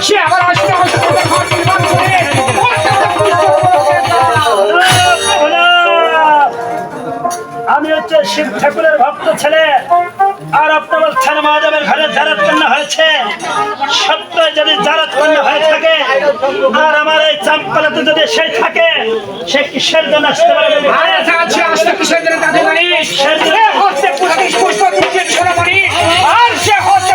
সে আবার আসতে আমি হচ্ছে শিব ঠাকুরের ভক্ত ছেলে আর আপনি বলছেন মহাদেবের ঘরে জারাত কন্যা হয়েছে সত্য যদি জারাত কন্যা হয়ে থাকে আর আমার এই চাম্পালাতে যদি সে থাকে সে কিসের জন্য আসতে পারবে আসতে কিসের জন্য তাদের জানিস হচ্ছে পুষ্প দিচ্ছেন সোনামণি আর সে হচ্ছে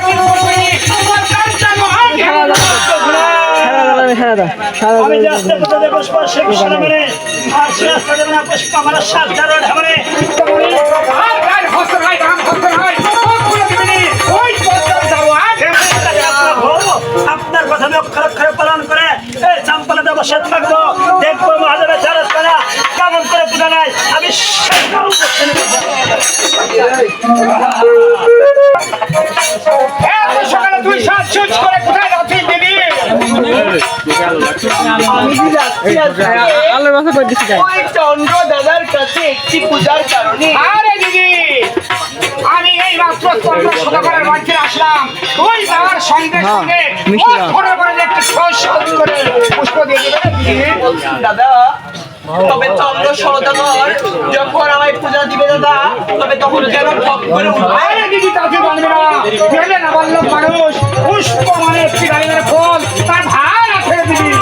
আমি যে আসতে পুজো পুষ্প সে কিসের মানে আর সে আসতে দেবে না পুষ্প আমার সাত জারো ঢামনে আপনার কথা আমি অক্ষর অক্ষরে পালন করে এই চাম্পালাতে বসে থাকবো দেখবো মহাদেবের জারাত করা কেমন করে পুজো নাই আমি সকালে তুই সাজ করে কোথায় যাচ্ছিস দিদি চন্দ্র দাদার কাছে একটি পূজার কারণে আরে দিদি আমি এই মাত্র চন্দ্র সদাগরের বাড়িতে আসলাম ওই বাবার সঙ্গে সঙ্গে ঘরে ঘরে একটু করে পুষ্প দিয়ে দিবে দাদা তবে চন্দ্র সদাগর যখন আমায় পূজা দিবে দাদা তবে তখন যেন ঠক করে উঠবে আরে দিদি তাকে জানবে না গেলে না বললো মানুষ পুষ্প মানে একটি গাড়ি ফল তার ভার আছে দিদি